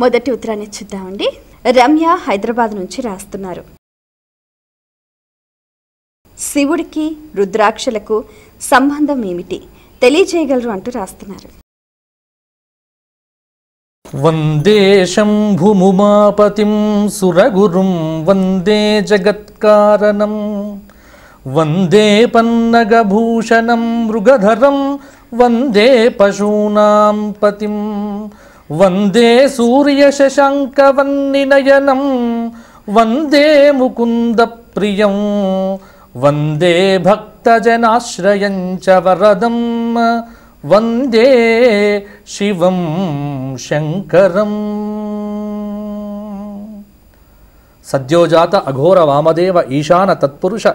మొదటి ఉత్తరాన్ని చూద్దామండి. రమ్య హైదరాబాద్ నుంచి రాస్తున్నారు. శివుడికి రుద్రాక్షలకు సంబంధం ఏమిటి తెలియజేయగలరు అంటూ రాస్తున్నారు. వందే శంభుముమాపతిం సురగురుం వందే జగత్కారణం వందే పన్నగభూషణం మృగధరం వందే పశూనాం పతిం వందే సూర్యశశాంకవన్నినయనం వందే ముకుందప్రియం వందే భక్తజనాశ్రయం చ వరదం వందే శివం శంకరం. సద్యోజాత అఘోర వామదేవ ఈశాన తత్పురుష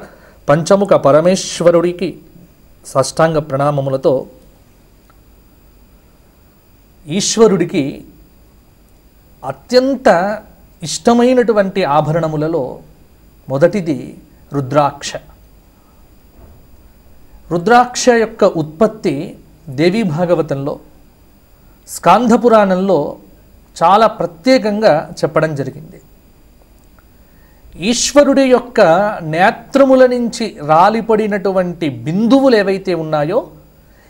పంచముఖ పరమేశ్వరుడికి సాష్టాంగ ప్రణామములతో ఈశ్వరుడికి అత్యంత ఇష్టమైనటువంటి ఆభరణములలో మొదటిది రుద్రాక్ష. రుద్రాక్ష యొక్క ఉత్పత్తి దేవీ భాగవతంలో, స్కాంధ పురాణంలో చాలా ప్రత్యేకంగా చెప్పడం జరిగింది. ఈశ్వరుడి యొక్క నేత్రముల నుంచి రాలిపడినటువంటి బిందువులు ఏవైతే ఉన్నాయో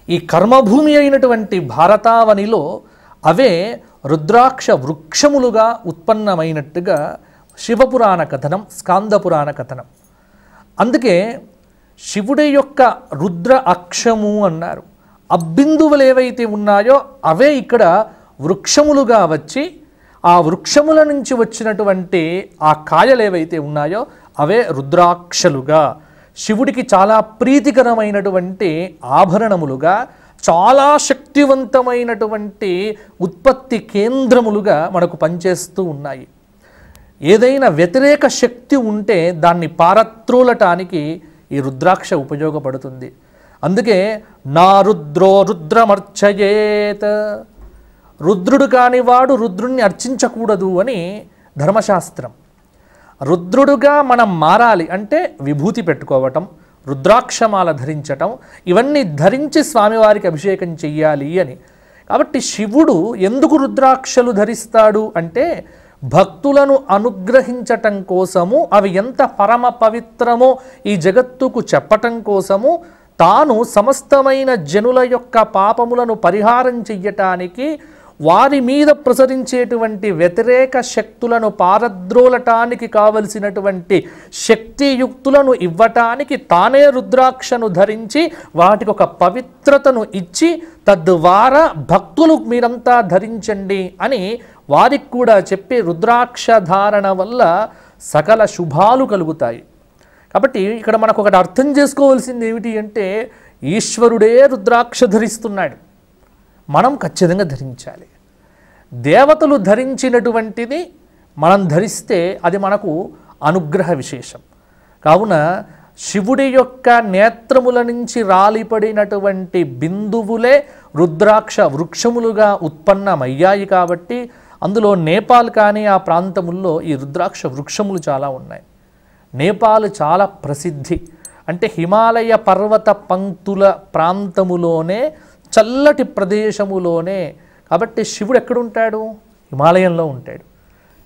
ఈ కర్మభూమి అయినటువంటి భారతావనిలో అవే రుద్రాక్ష వృక్షములుగా ఉత్పన్నమైనట్టుగా శివపురాణ కథనం, స్కాందపురాణ కథనం. అందుకే శివుడి యొక్క రుద్ర అక్షము అన్నారు. అబ్బిందువులు ఏవైతే ఉన్నాయో అవే ఇక్కడ వృక్షములుగా వచ్చి ఆ వృక్షముల నుంచి వచ్చినటువంటి ఆ కాయలు ఏవైతే ఉన్నాయో అవే రుద్రాక్షలుగా శివుడికి చాలా ప్రీతికరమైనటువంటి ఆభరణములుగా, చాలా శక్తివంతమైనటువంటి ఉత్పత్తి కేంద్రములుగా మనకు పనిచేస్తూ ఉన్నాయి. ఏదైనా వ్యతిరేక శక్తి ఉంటే దాన్ని పారత్రోలటానికి ఈ రుద్రాక్ష ఉపయోగపడుతుంది. అందుకే నా రుద్రో రుద్రమర్చయేత్, రుద్రుడు కానివాడు రుద్రుణ్ణి అర్చించకూడదు అని ధర్మశాస్త్రం. రుద్రుడుగా మనం మారాలి అంటే విభూతి పెట్టుకోవటం, రుద్రాక్షమాల ధరించటం, ఇవన్నీ ధరించి స్వామివారికి అభిషేకం చెయ్యాలి అని. కాబట్టి శివుడు ఎందుకు రుద్రాక్షలు ధరిస్తాడు అంటే భక్తులను అనుగ్రహించటం కోసము, అవి ఎంత పరమ పవిత్రమో ఈ జగత్తుకు చెప్పటం కోసము, తాను సమస్తమైన జనుల యొక్క పాపములను పరిహారం చెయ్యటానికి, వారి మీద ప్రసరించేటువంటి వ్యతిరేక శక్తులను పారద్రోలటానికి కావలసినటువంటి శక్తియుక్తులను ఇవ్వటానికి తానే రుద్రాక్షను ధరించి వాటికి ఒక పవిత్రతను ఇచ్చి తద్వారా భక్తులు మీరంతా ధరించండి అని వారికి కూడా చెప్పి రుద్రాక్ష ధారణ వల్ల సకల శుభాలు కలుగుతాయి. కాబట్టి ఇక్కడ మనకు ఒకటి అర్థం చేసుకోవాల్సింది ఏమిటి అంటే ఈశ్వరుడే రుద్రాక్ష ధరిస్తున్నాడు, మనం ఖచ్చితంగా ధరించాలి. దేవతలు ధరించినటువంటిది మనం ధరిస్తే అది మనకు అనుగ్రహ విశేషం. కావున శివుడి యొక్క నేత్రముల నుంచి రాలిపడినటువంటి బిందువులే రుద్రాక్ష వృక్షములుగా ఉత్పన్నమయ్యాయి. కాబట్టి అందులో నేపాల్ కానీ ఆ ప్రాంతముల్లో ఈ రుద్రాక్ష వృక్షములు చాలా ఉన్నాయి. నేపాల్ చాలా ప్రసిద్ధి. అంటే హిమాలయ పర్వత పంక్తుల ప్రాంతములోనే, చల్లటి ప్రదేశములోనే. కాబట్టి శివుడు ఎక్కడుంటాడు? హిమాలయంలో ఉంటాడు,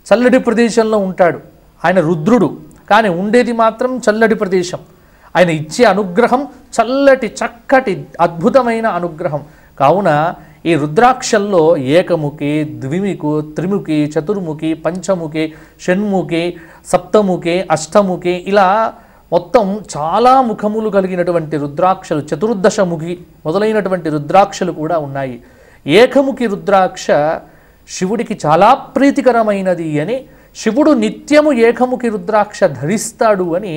చల్లటి ప్రదేశంలో ఉంటాడు. ఆయన రుద్రుడు, కానీ ఉండేది మాత్రం చల్లటి ప్రదేశం. ఆయన ఇచ్చే అనుగ్రహం చల్లటి చక్కటి అద్భుతమైన అనుగ్రహం. కావున ఈ రుద్రాక్షల్లో ఏకముఖి, ద్విముఖి, త్రిముఖి, చతుర్ముఖి, పంచముఖి, షణ్ముఖి, సప్తముఖి, అష్టముఖి, ఇలా మొత్తం చాలా ముఖములు కలిగినటువంటి రుద్రాక్షలు, చతుర్దశముఖి మొదలైనటువంటి రుద్రాక్షలు కూడా ఉన్నాయి. ఏకముఖి రుద్రాక్ష శివుడికి చాలా ప్రీతికరమైనది అని, శివుడు నిత్యము ఏకముఖి రుద్రాక్ష ధరిస్తాడు అని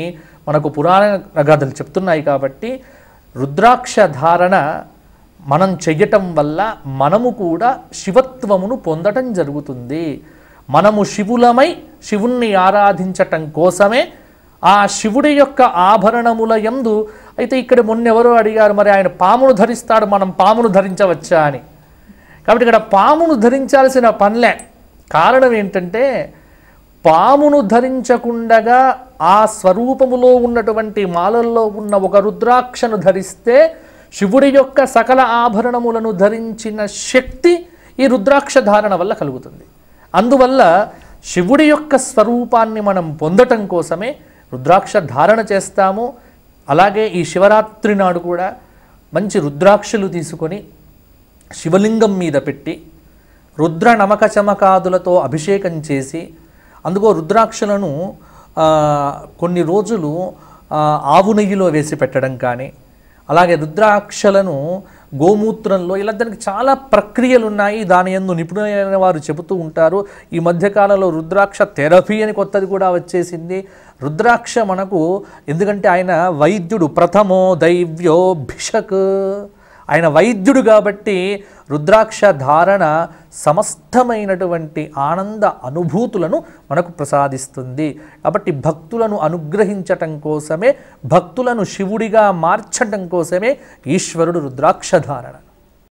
మనకు పురాణ గాథలు చెప్తున్నాయి. కాబట్టి రుద్రాక్ష ధారణ మనం చెయ్యటం వల్ల మనము కూడా శివత్వమును పొందటం జరుగుతుంది. మనము శివులమై శివుణ్ణి ఆరాధించటం కోసమే ఆ శివుడి యొక్క ఆభరణముల యందు. అయితే ఇక్కడ మొన్నెవరో అడిగారు, మరి ఆయన పామును ధరిస్తాడు, మనం పామును ధరించవచ్చా అని. కాబట్టి ఇక్కడ పామును ధరించాల్సిన పనిలే. కారణం ఏంటంటే పామును ధరించకుండగా ఆ స్వరూపములో ఉన్నటువంటి మాలల్లో ఉన్న ఒక రుద్రాక్షను ధరిస్తే శివుడి యొక్క సకల ఆభరణములను ధరించిన శక్తి ఈ రుద్రాక్ష ధారణ వల్ల కలుగుతుంది. అందువల్ల శివుడి యొక్క స్వరూపాన్ని మనం పొందటం కోసమే రుద్రాక్ష ధారణ చేస్తాము. అలాగే ఈ శివరాత్రి నాడు కూడా మంచి రుద్రాక్షలు తీసుకొని శివలింగం మీద పెట్టి రుద్ర నమక చమకాదులతో అభిషేకం చేసి అందుకో రుద్రాక్షలను కొన్ని రోజులు ఆవు నెయ్యిలో వేసి పెట్టడం కానీ, అలాగే రుద్రాక్షలను గోమూత్రంలో, ఇలా దానికి చాలా ప్రక్రియలు ఉన్నాయి. దాని యందు నిపుణులైన వారు చెబుతూ ఉంటారు. ఈ మధ్యకాలంలో రుద్రాక్ష థెరపీ అని కొత్తది కూడా వచ్చేసింది. రుద్రాక్ష మనకు ఎందుకంటే ఆయన వైద్యుడు, ప్రథమో దైవ్యో భిషక్, ఆయన వైద్యుడు కాబట్టి రుద్రాక్ష ధారణ సమస్తమైనటువంటి ఆనంద అనుభూతులను మనకు ప్రసాదిస్తుంది. కాబట్టి భక్తులను అనుగ్రహించటం కోసమే, భక్తులను శివుడిగా మార్చటం కోసమే ఈశ్వరుడు రుద్రాక్ష ధారణ.